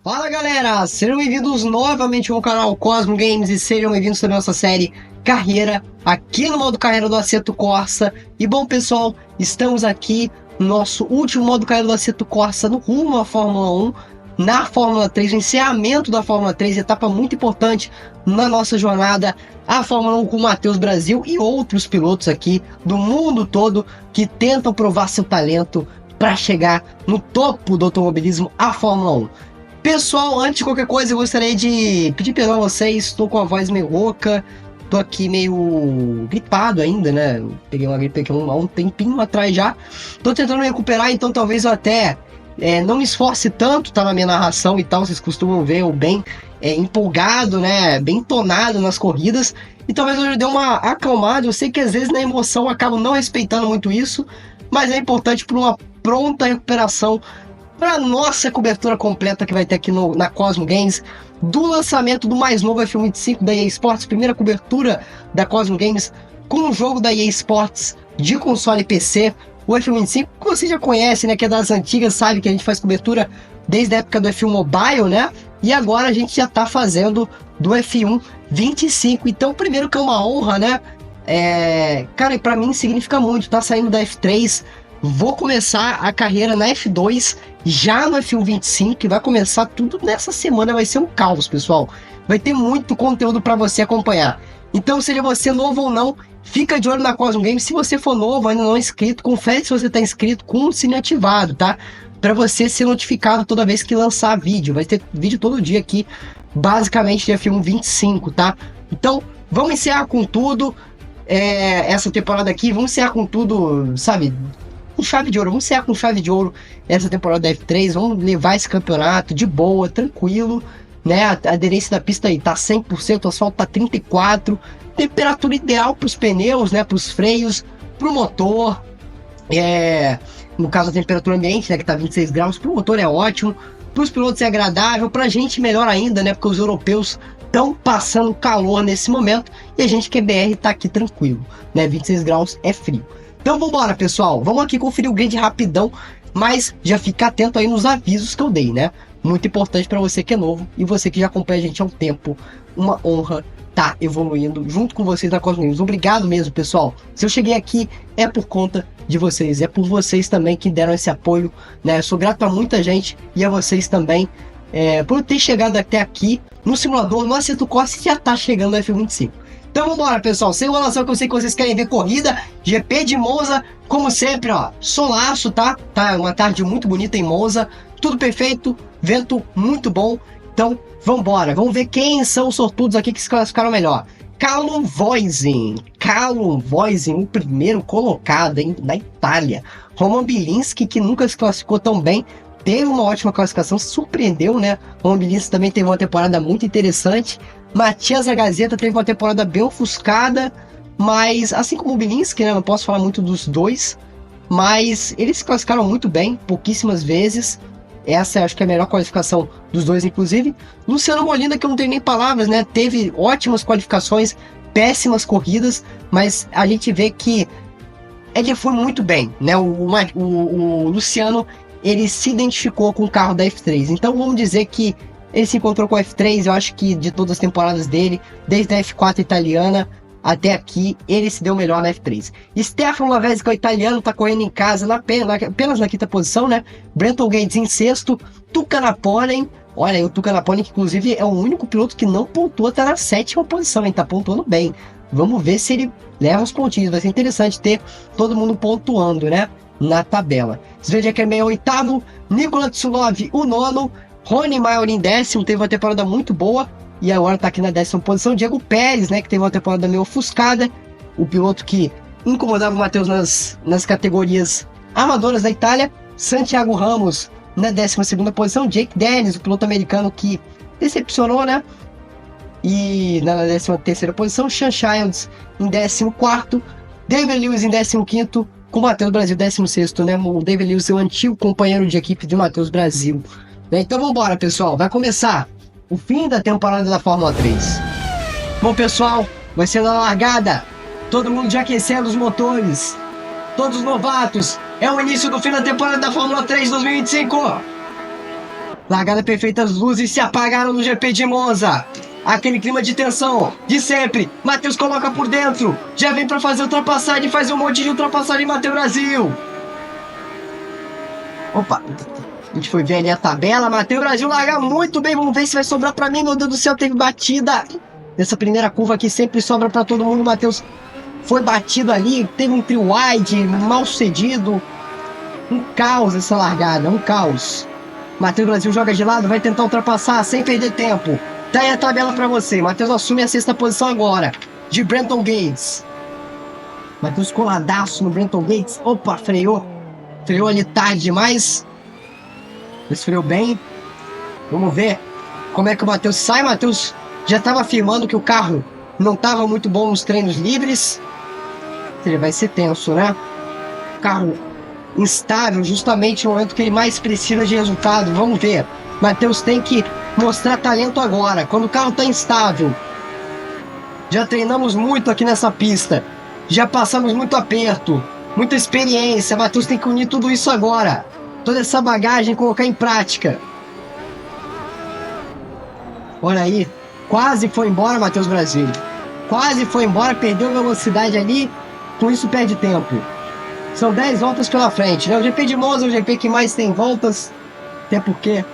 Fala galera, sejam bem-vindos novamente ao canal Cosmo Games e sejam bem-vindos também à nossa série Carreira, aqui no modo carreira do Assetto Corsa. E bom pessoal, estamos aqui no nosso último modo carreira do Assetto Corsa no rumo à Fórmula 1, na Fórmula 3, no encerramento da Fórmula 3, etapa muito importante na nossa jornada à Fórmula 1 com o Matheus Brasil e outros pilotos aqui do mundo todo que tentam provar seu talento para chegar no topo do automobilismo à Fórmula 1. Pessoal, antes de qualquer coisa, eu gostaria de pedir perdão a vocês. Estou com a voz meio rouca, tô aqui meio gripado ainda, né? Peguei uma gripe aqui há um tempinho atrás já. Tô tentando me recuperar, então talvez eu até não me esforce tanto, tá, na minha narração e tal. Vocês costumam ver eu bem empolgado, né? Bem entonado nas corridas. E talvez eu dê uma acalmada. Eu sei que às vezes na emoção eu acabo não respeitando muito isso, mas é importante para uma pronta recuperação para nossa cobertura completa que vai ter aqui na Cosmo Games, do lançamento do mais novo F1 25 da EA Sports, primeira cobertura da Cosmo Games com o jogo da EA Sports de console e PC, o F1 25, que você já conhece, né, que é das antigas, sabe que a gente faz cobertura desde a época do F1 Mobile, né, e agora a gente já tá fazendo do F1 25, então primeiro que é uma honra, né, cara, para mim significa muito, tá saindo da F3, vou começar a carreira na F2 já no F1 25, que vai começar tudo nessa semana, vai ser um caos, pessoal. Vai ter muito conteúdo para você acompanhar. Então, seja você novo ou não, fica de olho na Cosmo Games. Se você for novo, ainda não é inscrito, confere se você está inscrito com o sino ativado, tá? Para você ser notificado toda vez que lançar vídeo. Vai ter vídeo todo dia aqui, basicamente de F1 25, tá? Então, vamos encerrar com tudo essa temporada aqui. Vamos encerrar com tudo, sabe? Com chave de ouro, vamos encerrar com chave de ouro essa temporada da F3, vamos levar esse campeonato de boa, tranquilo, né? A aderência da pista aí tá 100%, o asfalto tá 34%, temperatura ideal para os pneus, né? Para os freios, para o motor, no caso a temperatura ambiente, né? Que tá 26 graus, para o motor é ótimo, para os pilotos é agradável, para a gente melhor ainda, né? Porque os europeus estão passando calor nesse momento e a gente que é BR tá aqui tranquilo, né? 26 graus é frio. Então vambora, pessoal, vamos aqui conferir o grid rapidão, mas já fica atento aí nos avisos que eu dei, né? Muito importante para você que é novo e você que já acompanha a gente há um tempo, uma honra tá evoluindo junto com vocês na Cosmo Games. Obrigado mesmo, pessoal. Se eu cheguei aqui é por conta de vocês, é por vocês também que deram esse apoio, né? Eu sou grato a muita gente e a vocês também por ter chegado até aqui no simulador, no Assetto Corsa, que já tá chegando no F25. Então vambora, pessoal, sem enrolação, que eu sei que vocês querem ver corrida, GP de Monza, como sempre, ó, solaço, tá? Tá uma tarde muito bonita em Monza, tudo perfeito, vento muito bom, então vambora, vamos ver quem são os sortudos aqui que se classificaram melhor. Callum Voisin, o primeiro colocado, hein, na Itália. Roman Bilinski, que nunca se classificou tão bem, teve uma ótima classificação, surpreendeu, né? Roman Bilinski também teve uma temporada muito interessante. Matias Gazeta teve uma temporada bem ofuscada, mas assim como o Bilinski, né, não posso falar muito dos dois, mas eles se classificaram muito bem, pouquíssimas vezes. Essa acho que é a melhor qualificação dos dois, inclusive. Luciano Molina, que eu não tenho nem palavras, né, teve ótimas qualificações, péssimas corridas, mas a gente vê que ele foi muito bem, né? O Luciano, ele se identificou com o carro da F3, então vamos dizer que ele se encontrou com a F3, eu acho que de todas as temporadas dele, desde a F4 italiana até aqui, ele se deu melhor na F3. Stefano Lavesi, que é o italiano, tá correndo em casa apenas na quinta posição, né? Brenton Gates em sexto, Tuca Napoleon, olha, o Tuca Napoleon, que inclusive é o único piloto que não pontua, tá na sétima posição, hein? Tá pontuando bem. Vamos ver se ele leva os pontinhos, vai ser interessante ter todo mundo pontuando, né? Na tabela. Sven Kermel é o oitavo, Nikola Tsulov o nono, Rony Maior em décimo, teve uma temporada muito boa e agora tá aqui na décima posição. Diego Pérez, né, que teve uma temporada meio ofuscada, o piloto que incomodava o Matheus nas categorias amadoras da Itália. Santiago Ramos na 12ª posição. Jake Dennis, o piloto americano que decepcionou, né, e na 13ª posição. Sean Childs em 14º, David Lewis em 15º, com o Matheus Brasil 16º, né, o David Lewis é o antigo companheiro de equipe de Matheus Brasil. Então vamos embora, pessoal, vai começar o fim da temporada da Fórmula 3. Bom, pessoal, vai ser na largada, todo mundo já aquecendo os motores, todos os novatos, é o início do fim da temporada da Fórmula 3 2025. Largada perfeita, as luzes se apagaram no GP de Monza. Aquele clima de tensão de sempre. Matheus coloca por dentro. Já vem pra fazer ultrapassagem. Faz um monte de ultrapassagem. Matheus Brasil. Opa. A gente foi ver ali a tabela. Matheus Brasil larga muito bem. Vamos ver se vai sobrar pra mim. Meu Deus do céu, teve batida. Nessa primeira curva aqui sempre sobra pra todo mundo. Matheus foi batido ali. Teve um trio wide mal sucedido. Um caos essa largada. Um caos. Matheus Brasil joga de lado. Vai tentar ultrapassar sem perder tempo. Tá aí a tabela pra você. Matheus assume a 6ª posição agora. De Brenton Gates. Matheus coladaço no Brenton Gates. Opa, freou. Freou ali tarde demais. Mas freou bem. Vamos ver como é que o Matheus sai. Matheus já estava afirmando que o carro não estava muito bom nos treinos livres. Ele vai ser tenso, né? Carro instável, justamente no momento que ele mais precisa de resultado. Vamos ver. Matheus tem que mostrar talento agora, quando o carro está instável. Já treinamos muito aqui nessa pista. Já passamos muito aperto, muita experiência. Matheus tem que unir tudo isso agora. Toda essa bagagem colocar em prática. Olha aí, quase foi embora Matheus Brasil. Quase foi embora, perdeu velocidade ali. Com isso perde tempo. São 10 voltas pela frente, né? O GP de Monza é o GP que mais tem voltas. Até porque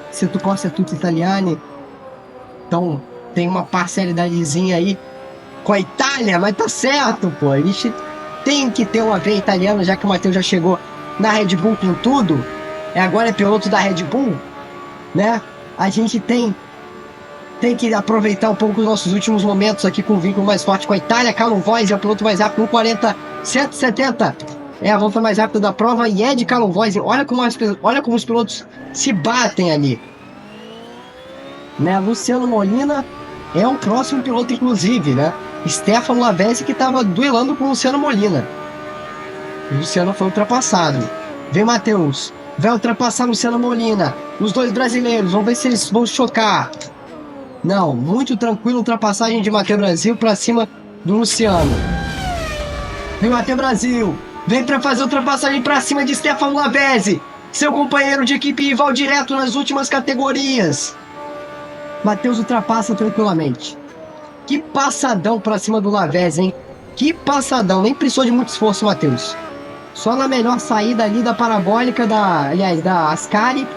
Assetto Corsa é tudo italiano, então tem uma parcialidadezinha aí com a Itália, mas tá certo, pô. A gente tem que ter uma veia italiana, já que o Matheus já chegou na Red Bull com tudo. Agora é piloto da Red Bull, né? A gente tem que aproveitar um pouco os nossos últimos momentos aqui com o vínculo mais forte com a Itália. Callum Voisin é o piloto mais rápido, 1:40, 170. É a volta mais rápida da prova e é de Callum Voisin. Olha como os pilotos se batem ali. Né? Luciano Molina é o próximo piloto, inclusive, né? Stefano Lavesi que estava duelando com o Luciano Molina. O Luciano foi ultrapassado. Vem Matheus. Vai ultrapassar Luciano Molina. Os dois brasileiros. Vamos ver se eles vão chocar. Não, muito tranquilo. Ultrapassagem de Matheus Brasil para cima do Luciano. Vem Matheus Brasil. Vem para fazer ultrapassagem para cima de Stefano Lavesi. Seu companheiro de equipe rival direto nas últimas categorias. Matheus ultrapassa tranquilamente. Que passadão para cima do Lavesi, hein? Que passadão. Nem precisou de muito esforço, Matheus. Só na melhor saída ali da parabólica da Ascari.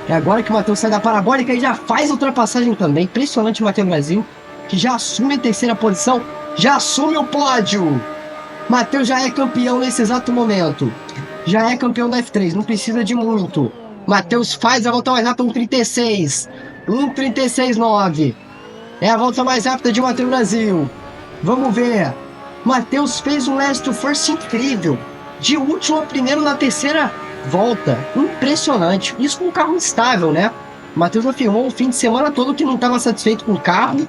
É agora que o Matheus sai da parabólica e já faz a ultrapassagem também. Impressionante o Matheus Brasil, que já assume a 3ª posição. Já assume o pódio. Matheus já é campeão nesse exato momento. Já é campeão da F3, não precisa de muito. Matheus faz a volta mais rápida, 1:36. 1:36.9. É a volta mais rápida de Matheus Brasil. Vamos ver. Matheus fez um last to first incrível. De último a primeiro na 3ª volta. Impressionante. Isso com um carro instável, né? Matheus afirmou o fim de semana todo que não estava satisfeito com o carro.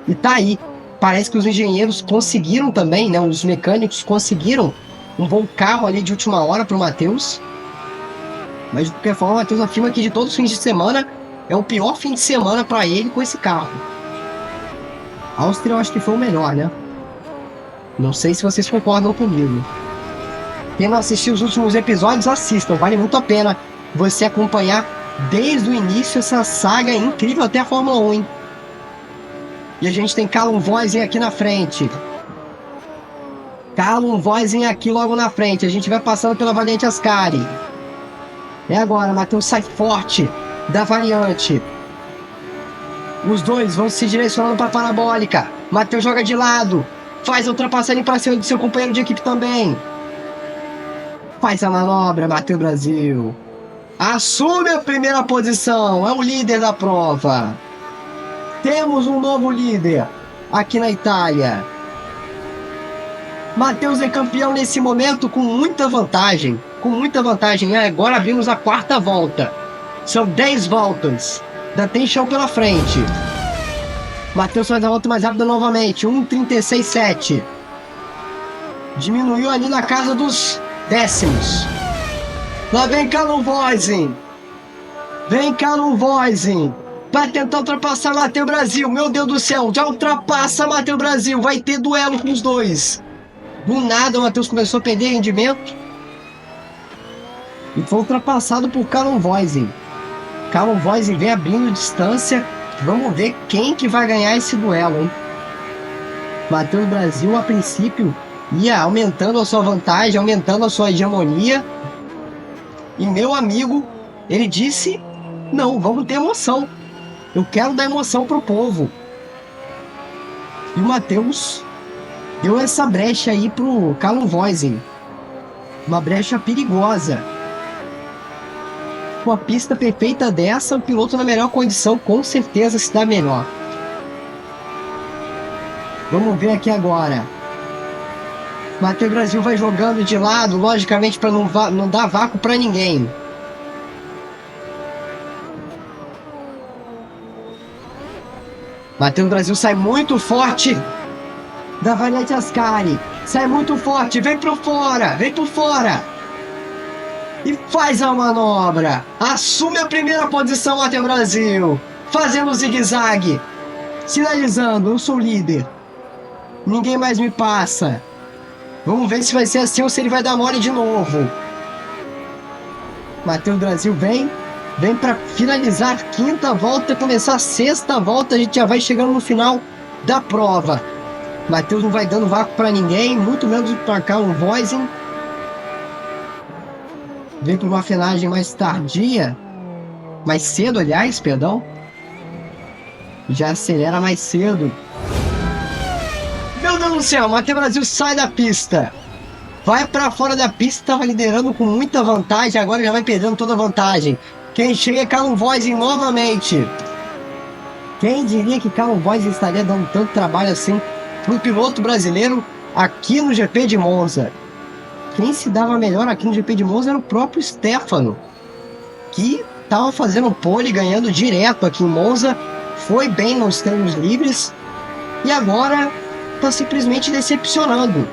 E tá aí. Parece que os engenheiros conseguiram também, né? Os mecânicos conseguiram um bom carro ali de última hora para o Matheus. Mas de qualquer forma, o Matheus afirma que de todos os fins de semana é o pior fim de semana para ele com esse carro. A Áustria eu acho que foi o melhor, né? Não sei se vocês concordam comigo. Quem não assistiu os últimos episódios, assistam. Vale muito a pena você acompanhar desde o início essa saga incrível até a Fórmula 1, hein? E a gente tem Callum Voisin aqui na frente. Callum Voisin aqui logo na frente. A gente vai passando pela variante Ascari. É agora, Matheus sai forte da variante. Os dois vão se direcionando para a parabólica. Matheus joga de lado. Faz a ultrapassagem para cima do seu companheiro de equipe também. Faz a manobra, Matheus Brasil. Assume a 1ª posição. É o líder da prova. Temos um novo líder aqui na Itália. Matheus é campeão nesse momento com muita vantagem. Com muita vantagem. Agora abrimos a 4ª volta. São 10 voltas. Ainda tem chão pela frente. Matheus faz a volta mais rápida novamente. 1:36.7. Diminuiu ali na casa dos décimos. Lá vem Callum Voisin. Vem Callum Voisin. Vai tentar ultrapassar Matheus Brasil. Meu Deus do céu. Já ultrapassa Matheus Brasil. Vai ter duelo com os dois. Do nada o Matheus começou a perder rendimento. E foi ultrapassado por Callum Voisin. Callum Voisin vem abrindo distância. Vamos ver quem que vai ganhar esse duelo, hein? Matheus Brasil, a princípio, ia aumentando a sua vantagem, aumentando a sua hegemonia. E meu amigo, ele disse, não, vamos ter emoção. Eu quero dar emoção pro povo. E o Matheus deu essa brecha aí pro Callum Voisin. Uma brecha perigosa. Com a pista perfeita dessa, o piloto na melhor condição com certeza se dá melhor. Vamos ver aqui agora. Matheus Brasil vai jogando de lado, logicamente para não dar vácuo para ninguém. Matheus Brasil sai muito forte da variante Ascari. Sai muito forte, vem por fora, vem por fora. E faz a manobra. Assume a primeira posição, Matheus Brasil. Fazendo o zigue-zague. Sinalizando, eu sou líder. Ninguém mais me passa. Vamos ver se vai ser assim ou se ele vai dar mole de novo. Matheus Brasil vem para finalizar a quinta volta, começar a sexta volta. A gente já vai chegando no final da prova. Matheus não vai dando vácuo para ninguém, muito menos para Callum Voisin. Vem para uma frenagem mais tardia, mais cedo, aliás, perdão. Já acelera mais cedo. Meu Deus do céu, Matheus Brasil sai da pista. Vai para fora da pista, estava liderando com muita vantagem, agora já vai perdendo toda a vantagem. Quem chega é Callum Voisin novamente. Quem diria que Callum Voisin estaria dando tanto trabalho assim para o piloto brasileiro aqui no GP de Monza? Quem se dava melhor aqui no GP de Monza era o próprio Stefano, que estava fazendo pole, ganhando direto aqui em Monza. Foi bem nos treinos livres e agora está simplesmente decepcionando,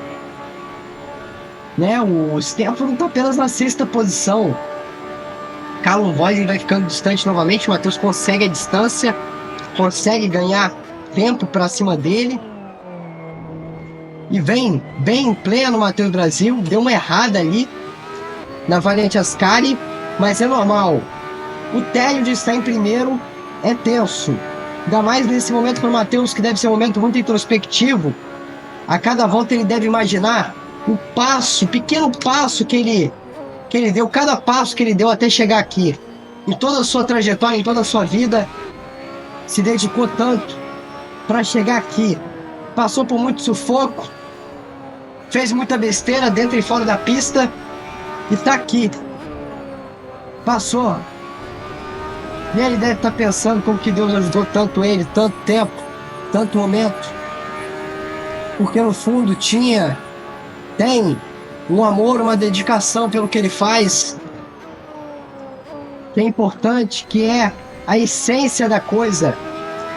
né? O Stefano está apenas na sexta posição. Callum Voisin vai ficando distante novamente. O Matheus consegue a distância, consegue ganhar tempo para cima dele e vem bem em pleno. Matheus Brasil deu uma errada ali na variante Ascari, mas é normal. O tédio de estar em primeiro é tenso, ainda mais nesse momento para o Matheus, que deve ser um momento muito introspectivo. A cada volta ele deve imaginar o passo, o pequeno passo que ele deu, cada passo que ele deu até chegar aqui. Em toda a sua trajetória, em toda a sua vida, se dedicou tanto para chegar aqui. Passou por muito sufoco, fez muita besteira dentro e fora da pista e tá aqui. Passou. E ele deve estar pensando como que Deus ajudou tanto ele, tanto tempo, tanto momento. Porque no fundo tem um amor, uma dedicação pelo que ele faz, que é importante, que é a essência da coisa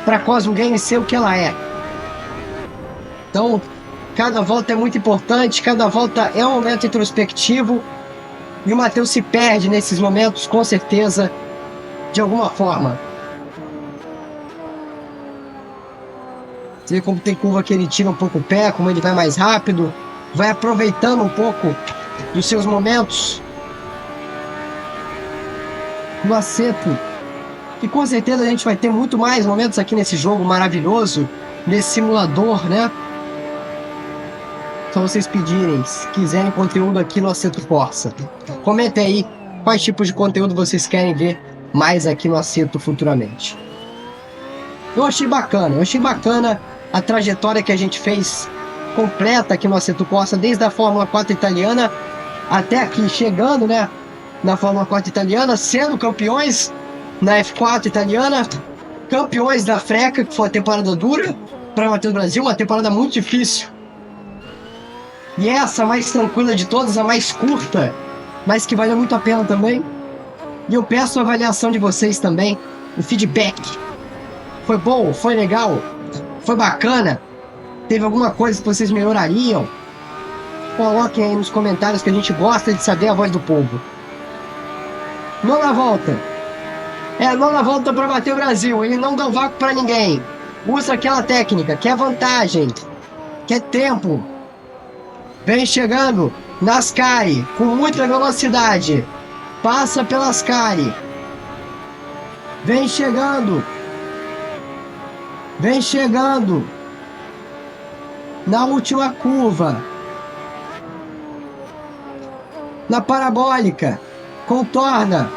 para a Cosmo Games ser o que ela é. Então, cada volta é muito importante, cada volta é um momento introspectivo e o Matheus se perde nesses momentos, com certeza, de alguma forma. Você vê como tem curva que ele tira um pouco o pé, como ele vai mais rápido, vai aproveitando um pouco dos seus momentos no acerto. E com certeza a gente vai ter muito mais momentos aqui nesse jogo maravilhoso, nesse simulador, né? Só vocês pedirem, se quiserem conteúdo aqui no Assetto Corsa. Comentem aí quais tipos de conteúdo vocês querem ver mais aqui no Assetto futuramente. Eu achei bacana a trajetória que a gente fez completa aqui no Assetto Corsa, desde a Fórmula 4 italiana até aqui, chegando, né, na Fórmula 4 italiana, sendo campeões na F4 italiana, campeões da Freca, que foi uma temporada dura para o Matheus Brasil, uma temporada muito difícil. E essa, a mais tranquila de todas, a mais curta, mas que valeu muito a pena também. E eu peço a avaliação de vocês também, o feedback. Foi bom? Foi legal? Foi bacana? Teve alguma coisa que vocês melhorariam? Coloquem aí nos comentários, que a gente gosta de saber a voz do povo. Nona volta. Nona volta para bater o Brasil. Ele não dá vácuo para ninguém. Usa aquela técnica, quer vantagem, quer tempo. Vem chegando na Ascari com muita velocidade. Passa pela Ascari. Vem chegando. Vem chegando. Na última curva. Na parabólica. Contorna.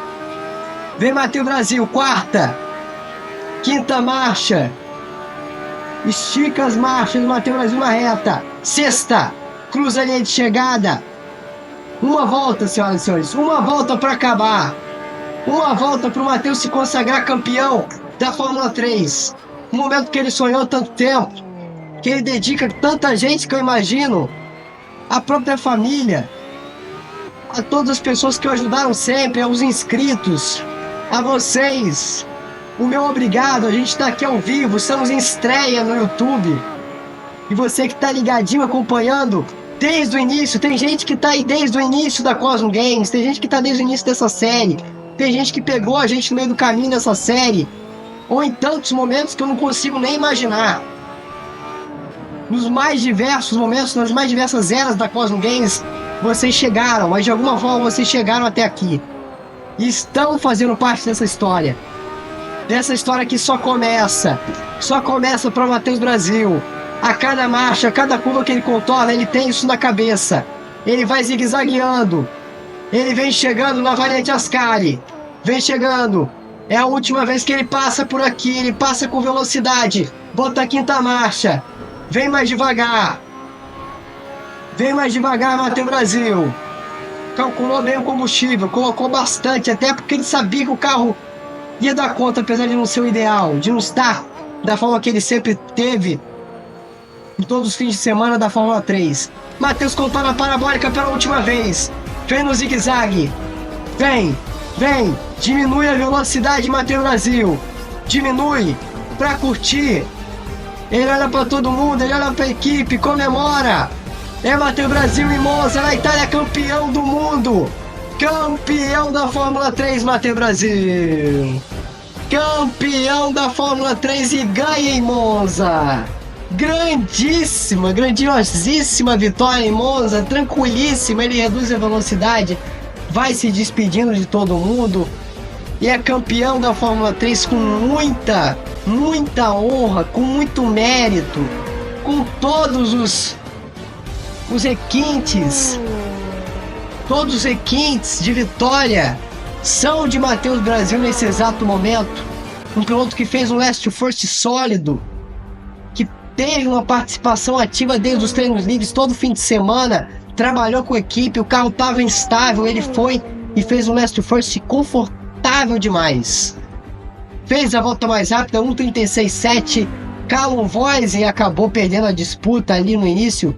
Vem Matheus Brasil. Quarta. Quinta marcha. Estica as marchas. Matheus Brasil na reta. Sexta. Cruza a linha de chegada. Uma volta, senhoras e senhores. Uma volta para acabar. Uma volta para o Matheus se consagrar campeão da Fórmula 3. Um momento que ele sonhou tanto tempo. Que ele dedica tanta gente que eu imagino. A própria família. A todas as pessoas que o ajudaram sempre. Aos inscritos. A vocês. O meu obrigado. A gente está aqui ao vivo. Estamos em estreia no YouTube. E você que está ligadinho acompanhando desde o início. Tem gente que está aí desde o início da Cosmo Games. Tem gente que está desde o início dessa série. Tem gente que pegou a gente no meio do caminho dessa série. Ou em tantos momentos que eu não consigo nem imaginar. Nos mais diversos momentos, nas mais diversas eras da Cosmo Games, vocês chegaram, mas de alguma forma vocês chegaram até aqui. E estão fazendo parte dessa história. Dessa história que só começa para o Matheus Brasil. A cada marcha, a cada curva que ele contorna, ele tem isso na cabeça. Ele vai zigue-zagueando. Ele vem chegando na variante Ascari. Vem chegando. É a última vez que ele passa por aqui. Ele passa com velocidade. Bota a quinta marcha. Vem mais devagar. Vem mais devagar, Matheus Brasil. Calculou bem o combustível. Colocou bastante. Até porque ele sabia que o carro ia dar conta, apesar de não ser o ideal. De não estar da forma que ele sempre teve em todos os fins de semana da Fórmula 3. Matheus contou na parabólica pela última vez. Vem no zigue-zague. Vem. Vem. Diminui a velocidade, Matheus Brasil. Diminui pra curtir. Ele olha pra todo mundo, ele olha pra equipe, comemora. É Matheus Brasil e Monza, na Itália, campeão do mundo. Campeão da Fórmula 3, Matheus Brasil. Campeão da Fórmula 3 e ganha em Monza. Grandíssima, grandiosíssima vitória em Monza. Tranquilíssima, ele reduz a velocidade. Vai se despedindo de todo mundo. E é campeão da Fórmula 3 com muita honra, com muito mérito, com todos os requintes. Todos os requintes de vitória são de Matheus Brasil nesse exato momento. Um piloto que fez um last first sólido, que teve uma participação ativa desde os treinos livres todo fim de semana, trabalhou com a equipe, o carro estava instável, ele foi e fez um last first confortável demais. Fez a volta mais rápida, 1:36.7. Callum Voisen acabou perdendo a disputa ali no início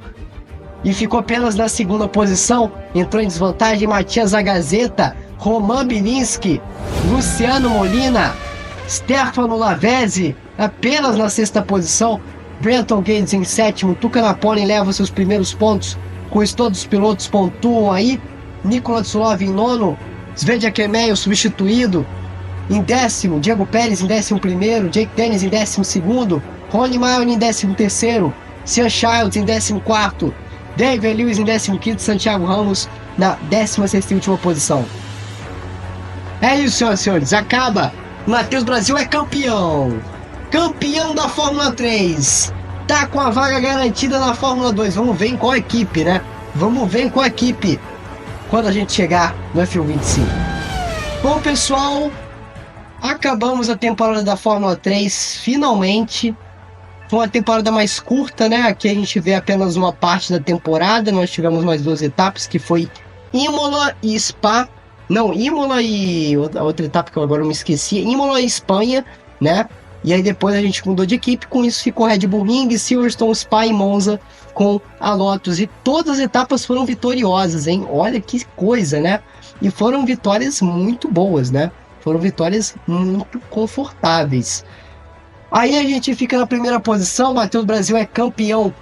e ficou apenas na segunda posição. Entrou em desvantagem Matias Agazeta, Roman Bilinski, Luciano Molina, Stefano Lavezzi apenas na sexta posição. Brenton Gates em sétimo. Tuca Napoli leva seus primeiros pontos. Com isso todos os pilotos pontuam aí. Nikola Tsulov em nono. Svedja Kemeio substituído. Em décimo, Diego Pérez em 11º, Jake Dennis em 12º, Ronnie Milne em 13º, Sean Childs em 14º, David Lewis em 15º, Santiago Ramos na 16ª e última posição. É isso, senhoras e senhores, acaba. Matheus Brasil é campeão. Campeão da Fórmula 3. Tá com a vaga garantida na Fórmula 2. Vamos ver em qual equipe, né? Vamos ver em qual equipe quando a gente chegar no F125. Bom, pessoal, acabamos a temporada da Fórmula 3, finalmente. Foi uma temporada mais curta, né? Aqui a gente vê apenas uma parte da temporada. Nós tivemos mais duas etapas, que foi Imola e Spa. Não, Imola e outra etapa que eu agora me esqueci. Imola e Espanha, né? E aí depois a gente mudou de equipe. Com isso ficou Red Bull Ring, Silverstone, Spa e Monza com a Lotus. E todas as etapas foram vitoriosas, hein? Olha que coisa, né? E foram vitórias muito boas, né? Foram vitórias muito confortáveis. Aí a gente fica na primeira posição. Matheus Brasil é campeão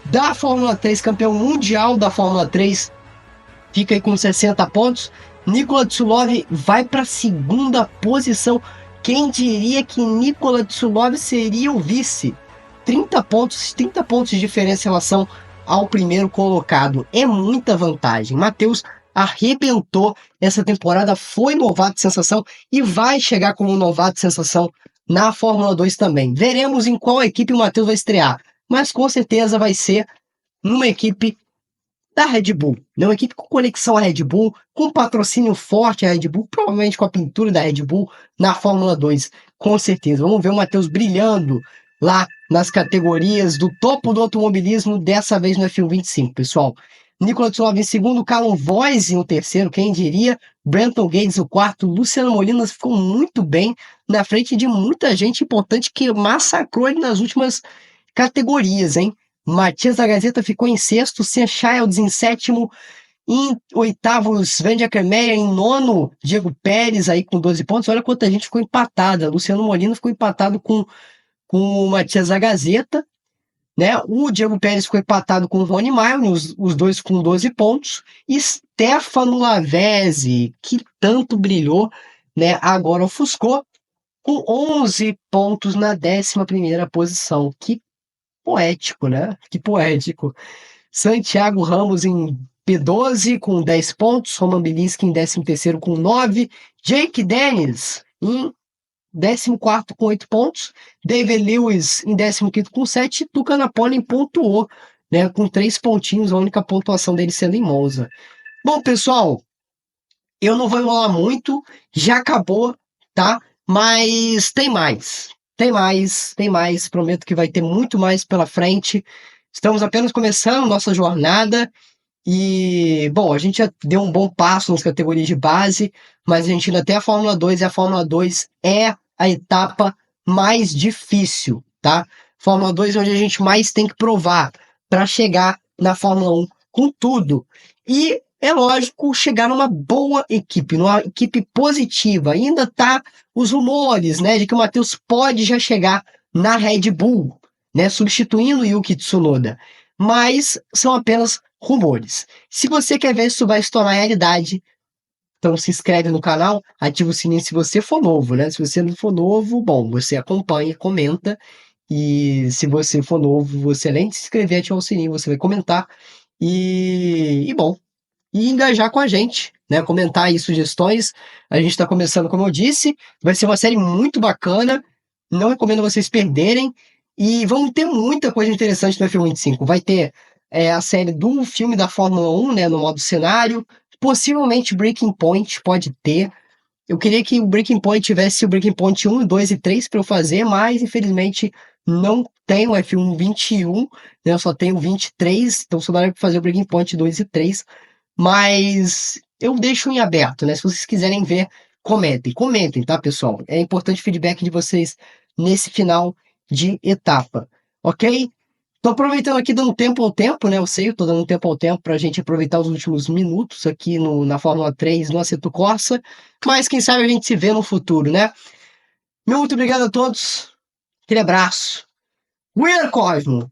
da Fórmula 3, campeão mundial da Fórmula 3. Fica aí com 60 pontos. Nikola Tsulov vai para a segunda posição. Quem diria que Nikola Tsulov seria o vice? 30 pontos de diferença em relação ao primeiro colocado. É muita vantagem. Matheus arrebentou essa temporada, foi novato sensação e vai chegar como novato sensação na Fórmula 2 também. Veremos em qual equipe o Matheus vai estrear, mas com certeza vai ser numa equipe da Red Bull, né? Uma equipe com conexão à Red Bull, com patrocínio forte à Red Bull, provavelmente com a pintura da Red Bull na Fórmula 2, com certeza. Vamos ver o Matheus brilhando lá nas categorias do topo do automobilismo, dessa vez no F1 25, pessoal. Nicolas Tsunoda em segundo, Callum Voice em terceiro, quem diria? Brenton Gates o quarto, Luciano Molina ficou muito bem na frente de muita gente importante que massacrou ele nas últimas categorias, hein? Matias da Gazeta ficou em sexto, Sean Childs em sétimo, em oitavo, Sven Meyer, em nono, Diego Pérez aí com 12 pontos. Olha quanta gente ficou empatada. Luciano Molina ficou empatado com o Matias da Gazeta, né? O Diego Pérez ficou empatado com o Rony Maio, os dois com 12 pontos. E Stefano Lavezzi, que tanto brilhou, né? Agora ofuscou com 11 pontos na 11ª posição. Que poético, né? Que poético. Santiago Ramos em P12 com 10 pontos, Roman Bilinski em 13º com 9, Jake Dennis em 14º com 8 pontos, David Lewis em 15º com 7, e Tuca Napoli pontuou, né, com 3 pontinhos, a única pontuação dele sendo em Monza. Bom, pessoal, eu não vou enrolar muito, já acabou, tá? Mas tem mais. Tem mais, tem mais. Prometo que vai ter muito mais pela frente. Estamos apenas começando nossa jornada e, bom, a gente já deu um bom passo nas categorias de base, mas a gente ainda tem a Fórmula 2 e a Fórmula 2 é a etapa mais difícil, tá? Fórmula 2 é onde a gente mais tem que provar para chegar na Fórmula 1 com tudo. E é lógico chegar numa boa equipe, numa equipe positiva. Ainda tá os rumores, né, de que o Matheus pode já chegar na Red Bull, né, substituindo o Yuki Tsunoda. Mas são apenas rumores. Se você quer ver se isso vai se tornar realidade, então se inscreve no canal, ativa o sininho se você for novo, né? Se você não for novo, bom, você acompanha, comenta. E se você for novo, você além de se inscrever, ativar o sininho, você vai comentar. E bom, e engajar com a gente, né? Comentar aí sugestões. A gente está começando, como eu disse, vai ser uma série muito bacana. Não recomendo vocês perderem. E vamos ter muita coisa interessante no F1 25. Vai ter a série do filme da Fórmula 1, né? No modo cenário. Possivelmente Breaking Point pode ter. Eu queria que o Breaking Point tivesse o Breaking Point 1, 2 e 3 para eu fazer, mas infelizmente não tem o F1 21, né? Eu só tenho o 23, então só dá para fazer o Breaking Point 2 e 3. Mas eu deixo em aberto, né? Se vocês quiserem ver, comentem, tá, pessoal? É importante o feedback de vocês nesse final de etapa, ok? Tô aproveitando aqui, dando tempo ao tempo, né? Eu sei, eu tô dando tempo ao tempo pra gente aproveitar os últimos minutos aqui na Fórmula 3, no Assetto Corsa, mas quem sabe a gente se vê no futuro, né? Muito obrigado a todos, aquele abraço. We're Cosmo!